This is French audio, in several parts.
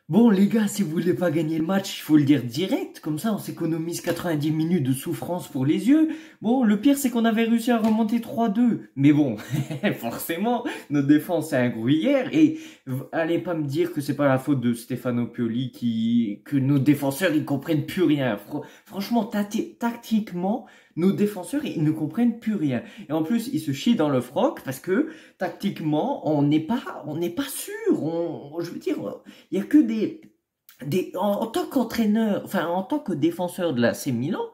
Bon, les gars, si vous voulez pas gagner le match, il faut le dire direct. Comme ça, on s'économise 90 minutes de souffrance pour les yeux. Bon, le pire, c'est qu'on avait réussi à remonter 3-2. Mais bon, forcément, notre défense est un gruyère. Et allez pas me dire que c'est pas la faute de Stefano Pioli que nos défenseurs, ils comprennent plus rien. Franchement, tactiquement, nos défenseurs, ils ne comprennent plus rien. Et en plus, ils se chient dans le froc parce que, tactiquement, on n'est pas sûr. Je veux dire, il y a que en tant qu'entraîneur, enfin en tant que défenseur de l'AC Milan,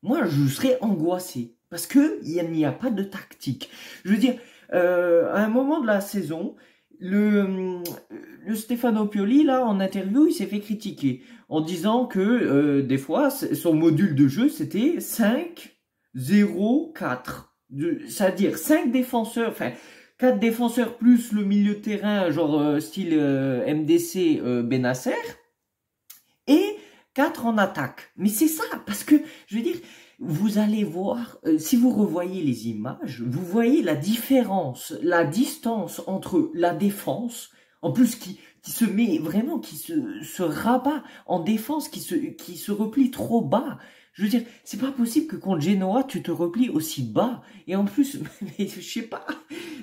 moi je serais angoissé parce que il n'y a pas de tactique. Je veux dire, à un moment de la saison, le, le Stefano Pioli là en interview, il s'est fait critiquer en disant que des fois son module de jeu c'était 5-0-4. C'est-à-dire 5 défenseurs, enfin 4 défenseurs plus le milieu de terrain, genre style MDC Benasser, et 4 en attaque. Mais c'est ça, parce que, je veux dire, vous allez voir, si vous revoyez les images, vous voyez la différence, la distance entre la défense, en plus qui se met vraiment, qui se rabat en défense, qui se replie trop bas. Je veux dire, c'est pas possible que contre Genoa, tu te replies aussi bas. Et en plus, mais je sais pas,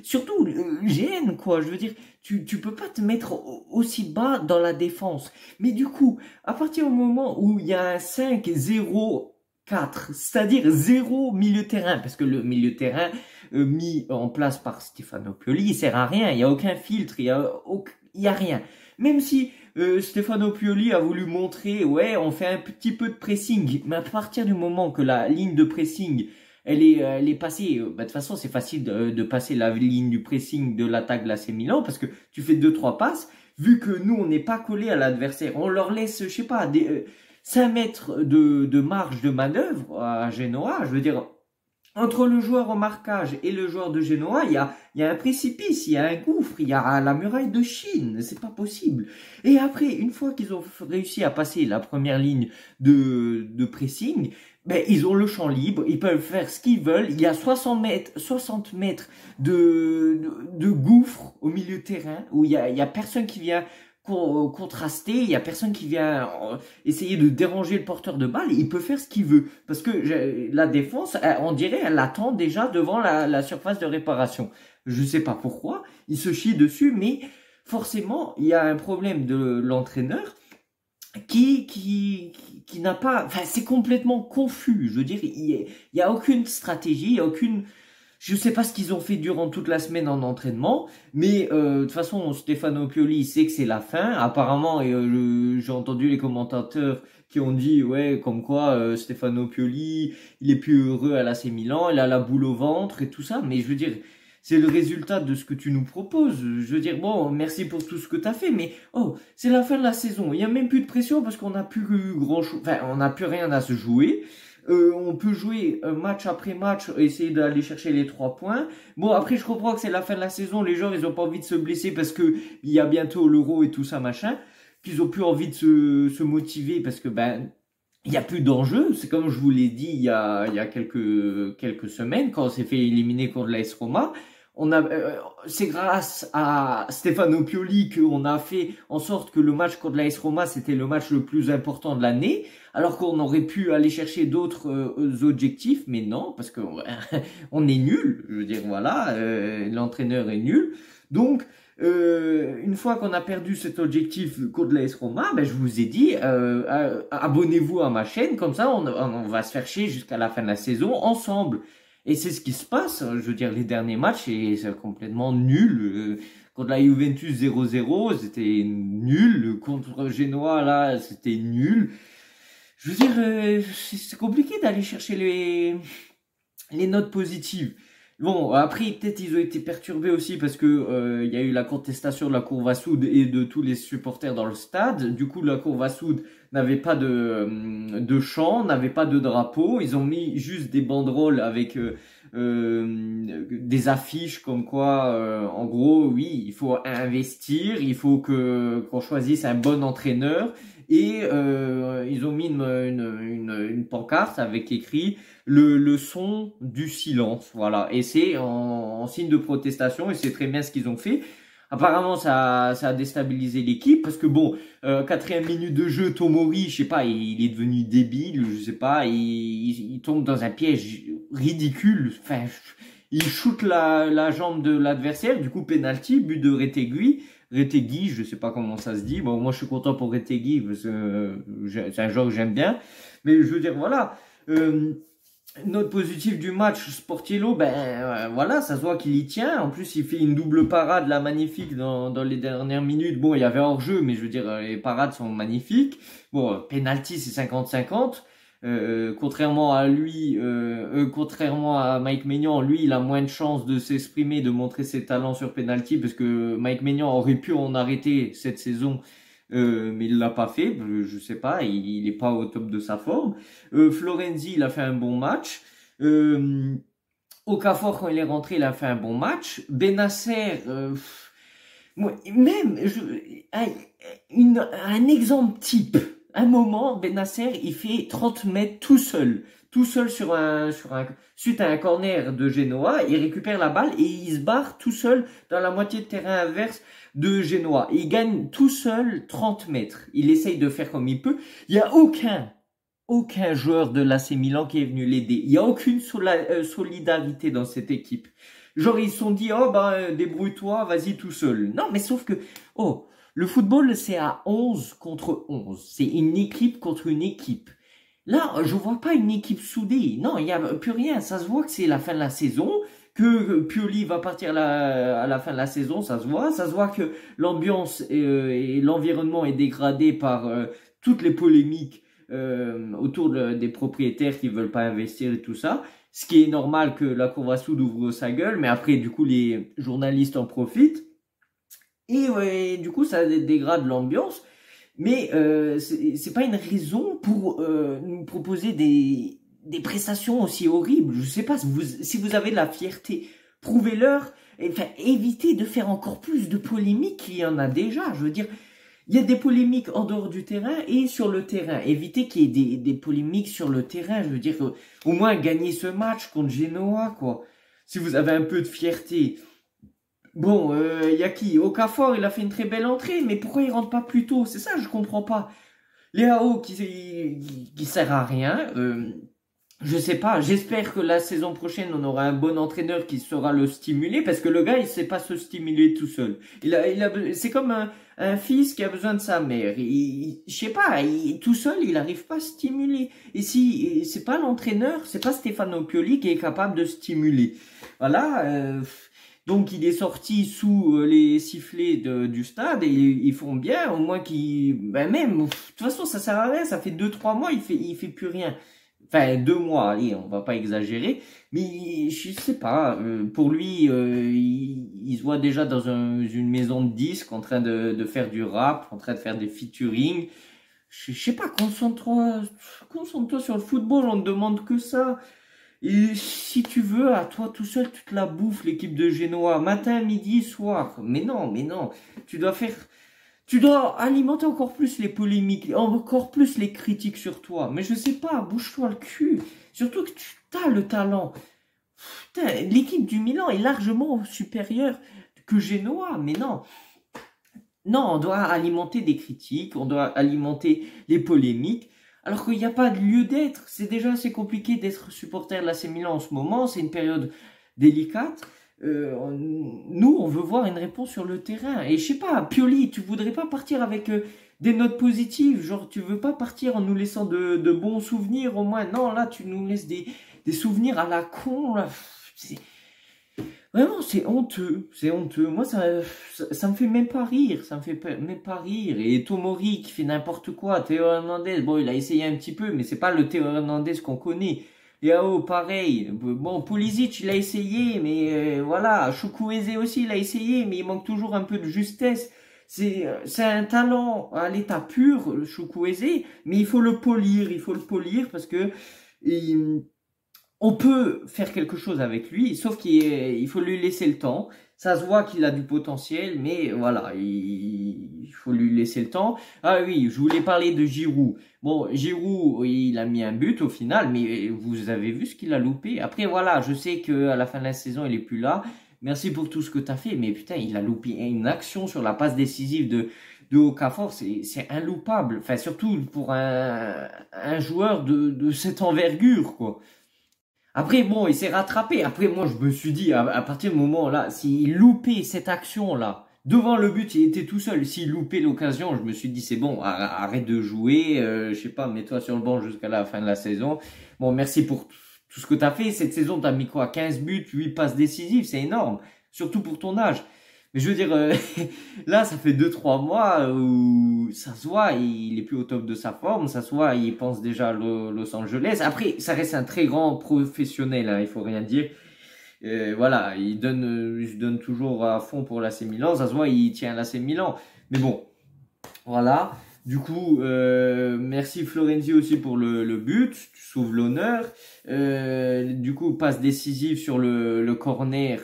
surtout GN, quoi. Je veux dire, tu peux pas te mettre aussi bas dans la défense. Mais du coup, à partir du moment où il y a un 5-0-4, c'est-à-dire zéro milieu terrain, parce que le milieu terrain mis en place par Stefano Pioli, il sert à rien, il y a aucun filtre, il y a rien. Même si Stefano Pioli a voulu montrer, ouais, on fait un petit peu de pressing, mais à partir du moment que la ligne de pressing, elle est passée, bah, de toute façon, c'est facile de passer la ligne du pressing de l'attaque de l'AC Milan, parce que tu fais 2-3 passes, vu que nous, on n'est pas collé à l'adversaire, on leur laisse, je sais pas, 5 mètres de marge de manœuvre à Genoa, je veux dire, entre le joueur au marquage et le joueur de Genoa, il y a un précipice, il y a un gouffre, il y a la muraille de Chine, c'est pas possible. Et après, une fois qu'ils ont réussi à passer la première ligne de pressing, ben, ils ont le champ libre, ils peuvent faire ce qu'ils veulent, il y a 60 mètres de gouffre au milieu de terrain, où il y a personne qui vient contraster, il y a personne qui vient essayer de déranger le porteur de balle, il peut faire ce qu'il veut. Parce que la défense, on dirait, elle attend déjà devant la surface de réparation. Je sais pas pourquoi, il se chie dessus, mais forcément, il y a un problème de l'entraîneur qui n'a pas, enfin, c'est complètement confus. Je veux dire, il y a aucune stratégie, il y a aucune, je sais pas ce qu'ils ont fait durant toute la semaine en entraînement, mais de toute façon, Stefano Pioli il sait que c'est la fin. Apparemment, et j'ai entendu les commentateurs qui ont dit, ouais, comme quoi Stefano Pioli, il est plus heureux à l'AC Milan, il a la boule au ventre et tout ça. Mais je veux dire, c'est le résultat de ce que tu nous proposes. Je veux dire, bon, merci pour tout ce que tu as fait, mais oh, c'est la fin de la saison. Il y a même plus de pression parce qu'on n'a plus grand-chose, enfin, on n'a plus rien à se jouer. On peut jouer match après match, essayer d'aller chercher les 3 points. Bon, après, je comprends que c'est la fin de la saison. Les joueurs, ils ont pas envie de se blesser parce que il y a bientôt l'Euro et tout ça, machin. Qu'ils ont plus envie de se motiver parce que, ben, il y a plus d'enjeu. C'est comme je vous l'ai dit il y a quelques semaines quand on s'est fait éliminer contre l'AS Roma. C'est grâce à Stefano Pioli qu'on a fait en sorte que le match contre l'AS Roma c'était le match le plus important de l'année, alors qu'on aurait pu aller chercher d'autres objectifs, mais non, parce que on est nul. Je veux dire, voilà, l'entraîneur est nul. Donc, une fois qu'on a perdu cet objectif contre l'AS Roma, ben, je vous ai dit, abonnez-vous à ma chaîne, comme ça on va se faire chier jusqu'à la fin de la saison ensemble. Et c'est ce qui se passe, je veux dire, les derniers matchs, c'est complètement nul. Contre la Juventus 0-0, c'était nul. Contre Genoa, là, c'était nul. Je veux dire, c'est compliqué d'aller chercher les notes positives. Bon, après, peut-être ils ont été perturbés aussi parce que il y a eu la contestation de la Cour Vassoud et de tous les supporters dans le stade. Du coup, la Cour Vassoud n'avait pas de chant, n'avait pas de drapeau. Ils ont mis juste des banderoles avec des affiches comme quoi, en gros, oui, il faut investir, il faut qu'on choisisse un bon entraîneur. Et ils ont mis une pancarte avec écrit le son du silence, voilà. Et c'est en signe de protestation, et c'est très bien ce qu'ils ont fait. Apparemment, ça a déstabilisé l'équipe parce que bon, 4e minute de jeu, Tomori, je sais pas, il est devenu débile, je sais pas, il tombe dans un piège ridicule. Enfin, il shoot la jambe de l'adversaire, du coup penalty, but de Retegui, je sais pas comment ça se dit. Bon, moi je suis content pour Retegui parce que c'est un joueur que j'aime bien, mais je veux dire voilà. Note positive du match, Sportiello, voilà, ça se voit qu'il y tient. En plus, il fait une double parade là magnifique dans les dernières minutes. Bon, il y avait hors-jeu, mais je veux dire, les parades sont magnifiques. Bon, penalty, c'est 50-50. Contrairement à lui, contrairement à Mike Maignan, lui, il a moins de chances de s'exprimer, de montrer ses talents sur penalty, parce que Mike Maignan aurait pu en arrêter cette saison. Mais il l'a pas fait, je sais pas, il est pas au top de sa forme. Florenzi, il a fait un bon match. Okafor, quand il est rentré, il a fait un bon match. Benacer, même un exemple type. Un moment, Benacer, il fait 30 mètres tout seul suite à un corner de Genoa, il récupère la balle et il se barre tout seul dans la moitié de terrain inverse de Genoa. Il gagne tout seul 30 mètres. Il essaye de faire comme il peut. Il y a aucun joueur de l'AC Milan qui est venu l'aider. Il y a aucune solidarité dans cette équipe. Genre ils se sont dit débrouille-toi, vas-y tout seul. Non, mais sauf que le football c'est à 11 contre 11. C'est une équipe contre une équipe. Là, je vois pas une équipe soudée. Non, il y a plus rien. Ça se voit que c'est la fin de la saison, que Pioli va partir à la fin de la saison. Ça se voit. Ça se voit que l'ambiance et l'environnement est dégradé par toutes les polémiques autour des propriétaires qui veulent pas investir et tout ça. Ce qui est normal que la Cour Soude ouvre sa gueule, mais après, du coup, les journalistes en profitent. Et du coup, ça dégrade l'ambiance. Mais c'est pas une raison pour nous proposer des prestations aussi horribles. Je sais pas, si vous avez de la fierté, prouvez-leur. Enfin, évitez de faire encore plus de polémiques qu'il y en a déjà. Je veux dire, il y a des polémiques en dehors du terrain et sur le terrain. Évitez qu'il y ait des polémiques sur le terrain. Je veux dire, au moins gagner ce match contre Genoa, quoi. Si vous avez un peu de fierté. Bon, y a qui? Okafor, il a fait une très belle entrée, mais pourquoi il rentre pas plus tôt? C'est ça, je comprends pas. Léao qui sert à rien. Je sais pas, j'espère que la saison prochaine, on aura un bon entraîneur qui saura le stimuler, parce que le gars, il sait pas se stimuler tout seul. C'est comme un fils qui a besoin de sa mère. Je sais pas, tout seul, il arrive pas à stimuler. Et si c'est pas l'entraîneur, c'est pas Stefano Pioli qui est capable de stimuler. Voilà, donc il est sorti sous les sifflets du stade et ils font bien, au moins de toute façon ça sert à rien, ça fait 2-3 mois, il fait plus rien. Enfin 2 mois, allez, on va pas exagérer, mais je sais pas, pour lui, il se voit déjà dans une maison de disques en train de faire du rap, en train de faire des featuring. Je sais pas, concentre-toi sur le football, on ne demande que ça. Et si tu veux, à toi tout seul, tu te la bouffes, l'équipe de Genoa, matin, midi, soir. Mais non, tu dois alimenter encore plus les polémiques, encore plus les critiques sur toi. Mais je sais pas, bouge-toi le cul. Surtout que tu as le talent. Putain, l'équipe du Milan est largement supérieure que Genoa, mais non. Non, on doit alimenter des critiques, on doit alimenter les polémiques. Alors qu'il n'y a pas de lieu d'être. C'est déjà assez compliqué d'être supporter de l'AC Milan en ce moment. C'est une période délicate. Nous, on veut voir une réponse sur le terrain. Et je sais pas, Pioli, tu voudrais pas partir avec des notes positives? Genre, tu veux pas partir en nous laissant de bons souvenirs au moins? Non, là, tu nous laisses des souvenirs à la con. Là. Vraiment, c'est honteux, c'est honteux. Moi, ça me fait même pas rire, ça me fait même pas rire. Et Tomori qui fait n'importe quoi, Théo Hernandez, bon, il a essayé un petit peu, mais c'est pas le Théo Hernandez qu'on connaît. Léao, pareil. Bon, Pulisic, il a essayé, mais voilà. Chukwueze aussi, il a essayé, mais il manque toujours un peu de justesse. C'est un talent à l'état pur, le Chukwueze, mais il faut le polir parce que on peut faire quelque chose avec lui, sauf qu'il faut lui laisser le temps. Ça se voit qu'il a du potentiel, mais voilà, il faut lui laisser le temps. Ah oui, je voulais parler de Giroud. Bon, Giroud, il a mis un but au final, mais vous avez vu ce qu'il a loupé. Après, voilà, je sais qu'à la fin de la saison, il est plus là, merci pour tout ce que tu as fait, mais putain, il a loupé une action sur la passe décisive de Okafor, c'est inloupable. Enfin, surtout pour un joueur de cette envergure, quoi. Après, bon, il s'est rattrapé. Après, moi, je me suis dit, à partir du moment là, s'il loupait cette action-là, devant le but, il était tout seul. S'il loupait l'occasion, je me suis dit, c'est bon, arrête de jouer, je sais pas, mets-toi sur le banc jusqu'à la fin de la saison. Bon, merci pour tout ce que tu as fait. Cette saison, tu as mis quoi? 15 buts, 8 passes décisives, c'est énorme. Surtout pour ton âge. Mais je veux dire, là, ça fait 2-3 mois où ça se voit, il est plus au top de sa forme, ça se voit, il pense déjà à Los Angeles. Après, ça reste un très grand professionnel, hein, il faut rien dire. Voilà, il se donne toujours à fond pour l'AC Milan, ça se voit, il tient l'AC Milan. Mais bon, voilà. Du coup, merci Florenzi aussi pour le but, tu sauves l'honneur. Du coup, passe décisive sur le corner.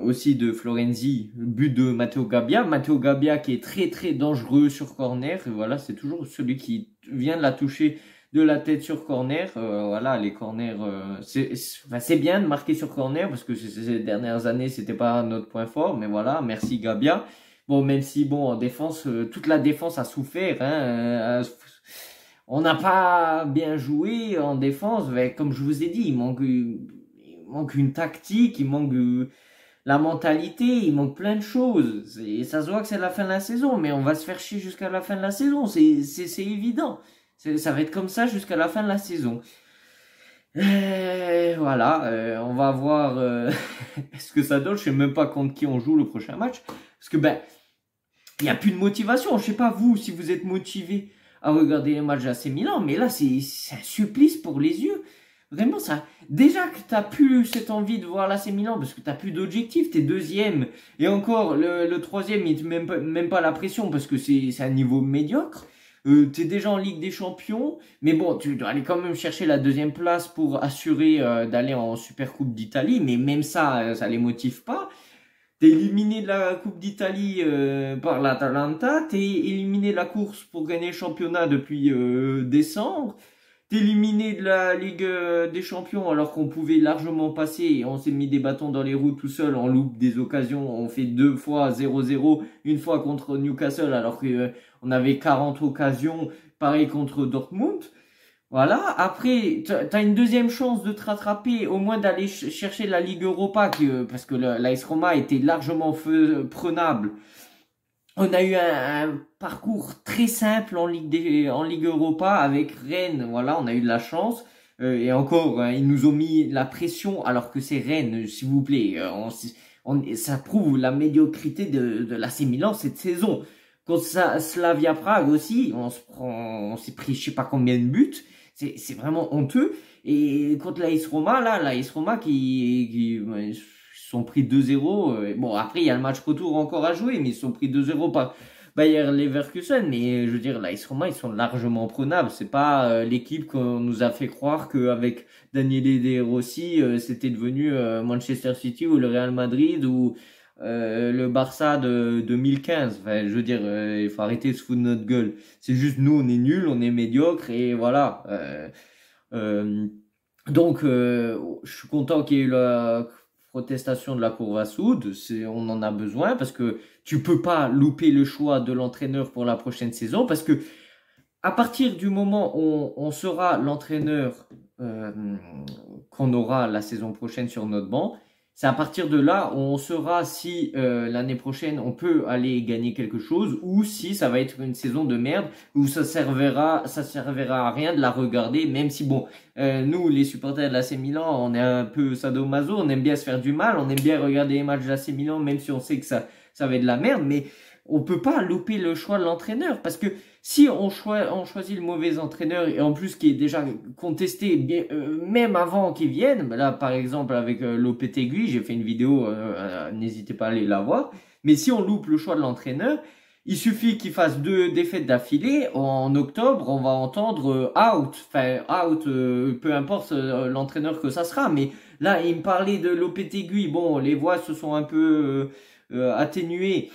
Aussi de Florenzi, but de Matteo Gabbia. Matteo Gabbia qui est très très dangereux sur corner. Et voilà, c'est toujours celui qui vient de la toucher de la tête sur corner. Voilà, les corners, c'est bien de marquer sur corner parce que ces dernières années, c'était pas notre point fort. Mais voilà, merci Gabbia. Bon, même si, bon, en défense, toute la défense a souffert. Hein, on n'a pas bien joué en défense. Mais comme je vous ai dit, il manque une tactique, il manque la mentalité, il manque plein de choses. Et ça se voit que c'est la fin de la saison, mais on va se faire chier jusqu'à la fin de la saison, c'est évident. Ça va être comme ça jusqu'à la fin de la saison. Voilà, on va voir ce que ça donne. Je sais même pas contre qui on joue le prochain match. Parce que ben, il n'y a plus de motivation. Je sais pas vous, si vous êtes motivé à regarder les matchs d'AC Milan, mais là, c'est un supplice pour les yeux. Vraiment, ça. Déjà que t'as plus cette envie de voir l'AC Milan parce que t'as plus d'objectifs, t'es deuxième. Et encore, le troisième, il te met même pas la pression parce que c'est un niveau médiocre. T'es déjà en Ligue des Champions. Mais bon, tu dois aller quand même chercher la deuxième place pour assurer d'aller en Super Coupe d'Italie. Mais même ça, ça les motive pas. T'es éliminé de la Coupe d'Italie par l'Atalanta. T'es éliminé de la course pour gagner le championnat depuis décembre. Éliminé de la Ligue des Champions alors qu'on pouvait largement passer et on s'est mis des bâtons dans les roues tout seul, on loupe des occasions, on fait 2 fois 0-0, une fois contre Newcastle alors que on avait 40 occasions, pareil contre Dortmund. Voilà, après t'as une deuxième chance de te rattraper, au moins d'aller chercher la Ligue Europa parce que l'AS Roma était largement prenable. On a eu un parcours très simple en Ligue Europa avec Rennes. Voilà, on a eu de la chance. Et encore, hein, ils nous ont mis la pression alors que c'est Rennes, s'il vous plaît. Ça prouve la médiocrité de l'AC Milan cette saison. Contre Slavia Prague aussi, on s'est pris je sais pas combien de buts. C'est vraiment honteux. Et contre l'AS Roma, là, l'AS Roma qui sont pris 2-0. Bon, après, il y a le match retour encore à jouer, mais ils sont pris 2-0 par Bayer Leverkusen. Mais je veux dire, l'AS Roma, ils sont largement prenables. C'est pas l'équipe qu'on nous a fait croire qu'avec Daniele De Rossi, c'était devenu Manchester City ou le Real Madrid ou le Barça de 2015. Enfin, je veux dire, il faut arrêter de se foutre de notre gueule. C'est juste nous, on est nuls, on est médiocres et voilà. Donc, je suis content qu'il y ait eu la protestation de la Cour Vassoud, on en a besoin parce que tu peux pas louper le choix de l'entraîneur pour la prochaine saison parce que à partir du moment où on sera l'entraîneur qu'on aura la saison prochaine sur notre banc, c'est à partir de là où on saura si l'année prochaine on peut aller gagner quelque chose ou si ça va être une saison de merde où ça servira à rien de la regarder, même si bon, nous les supporters de l'AC Milan, on est un peu sadomaso, on aime bien se faire du mal, on aime bien regarder les matchs de l'AC Milan même si on sait que ça va être de la merde, mais on peut pas louper le choix de l'entraîneur parce que si on choisit le mauvais entraîneur et en plus qui est déjà contesté bien, même avant qu'il vienne, là par exemple avec Lopetegui, j'ai fait une vidéo, n'hésitez pas à aller la voir, mais si on loupe le choix de l'entraîneur, il suffit qu'il fasse 2 défaites d'affilée, en octobre on va entendre out, enfin out, peu importe l'entraîneur que ça sera, mais là il me parlait de Lopetegui, bon les voix se sont un peu atténuées,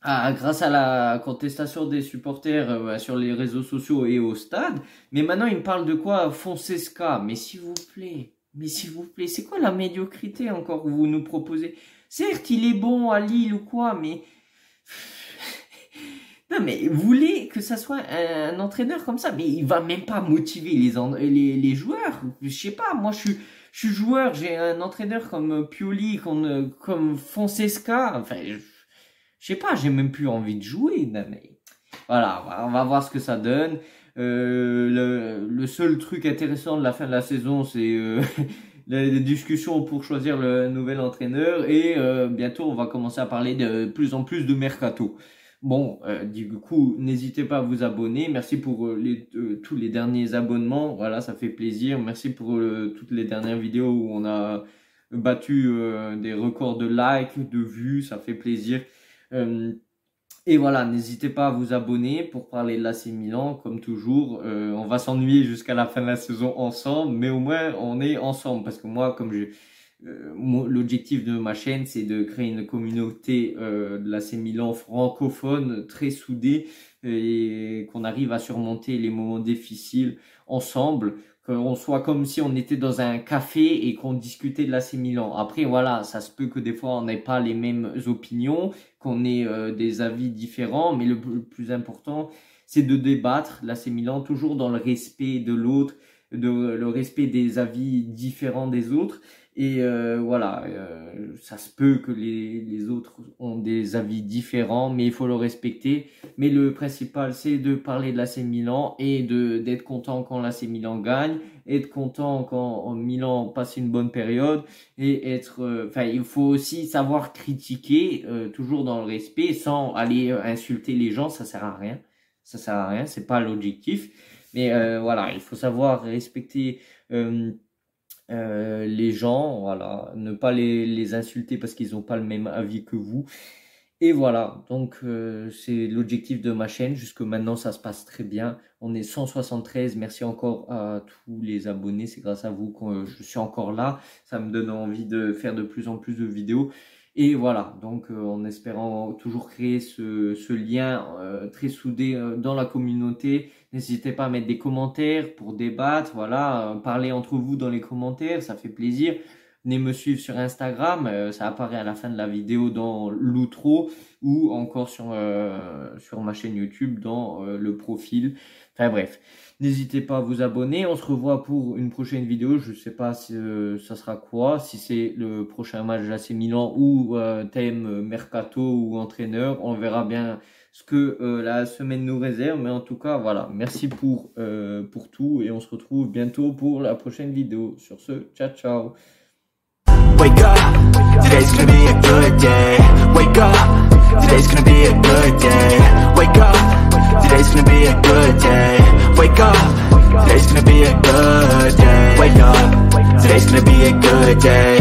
grâce à la contestation des supporters sur les réseaux sociaux et au stade. Mais maintenant, il me parle de quoi? Fonseca. Mais s'il vous plaît, Mais s'il vous plaît, c'est quoi la médiocrité encore que vous nous proposez? Certes, il est bon à Lille ou quoi, mais... Non, mais vous voulez que ça soit un entraîneur comme ça, mais il va même pas motiver les joueurs. Je sais pas, moi je suis joueur, j'ai un entraîneur comme Pioli, comme Fonseca, enfin, je sais pas, j'ai même plus envie de jouer. Non, mais voilà, on va voir ce que ça donne. Le seul truc intéressant de la fin de la saison, c'est les discussions pour choisir le nouvel entraîneur et bientôt on va commencer à parler de plus en plus de mercato. Bon, du coup, n'hésitez pas à vous abonner. Merci pour tous les derniers abonnements. Voilà, ça fait plaisir. Merci pour toutes les dernières vidéos où on a battu des records de likes, de vues. Ça fait plaisir. Et voilà, n'hésitez pas à vous abonner pour parler de l'AC Milan, comme toujours. On va s'ennuyer jusqu'à la fin de la saison ensemble, mais au moins on est ensemble. Parce que moi, comme l'objectif de ma chaîne, c'est de créer une communauté de l'AC Milan francophone très soudée et qu'on arrive à surmonter les moments difficiles ensemble, qu'on soit comme si on était dans un café et qu'on discutait de l'AC Milan. Après, voilà, ça se peut que des fois on n'ait pas les mêmes opinions, qu'on ait des avis différents, mais le plus important, c'est de débattre l'AC Milan toujours dans le respect de l'autre, le respect des avis différents des autres. Et voilà, ça se peut que les autres ont des avis différents, mais il faut le respecter. Mais le principal, c'est de parler de l'AC Milan et d'être content quand l'AC Milan gagne, être content quand Milan passe une bonne période et enfin, il faut aussi savoir critiquer, toujours dans le respect, sans aller insulter les gens, ça sert à rien. Ça sert à rien, c'est pas l'objectif. Mais voilà, il faut savoir respecter les gens, voilà, ne pas les insulter parce qu'ils n'ont pas le même avis que vous. Et voilà, donc c'est l'objectif de ma chaîne. Jusque maintenant, ça se passe très bien. On est 173. Merci encore à tous les abonnés. C'est grâce à vous que je suis encore là. Ça me donne envie de faire de plus en plus de vidéos. Et voilà, donc en espérant toujours créer ce lien très soudé dans la communauté. N'hésitez pas à mettre des commentaires pour débattre, voilà, parler entre vous dans les commentaires, ça fait plaisir. Venez me suivre sur Instagram, ça apparaît à la fin de la vidéo dans l'outro ou encore sur ma chaîne YouTube dans le profil. Enfin bref, n'hésitez pas à vous abonner. On se revoit pour une prochaine vidéo. Je ne sais pas si ça sera quoi, si c'est le prochain match de l'AC Milan ou thème mercato ou entraîneur. On verra bien ce que la semaine nous réserve. Mais en tout cas, voilà, merci pour tout et on se retrouve bientôt pour la prochaine vidéo. Sur ce, ciao, ciao. Wake up, today's gonna be a good day. Wake up, today's gonna be a good day. Wake up, today's gonna be a good day. Wake up, today's gonna be a good day. Wake up, today's gonna be a good day.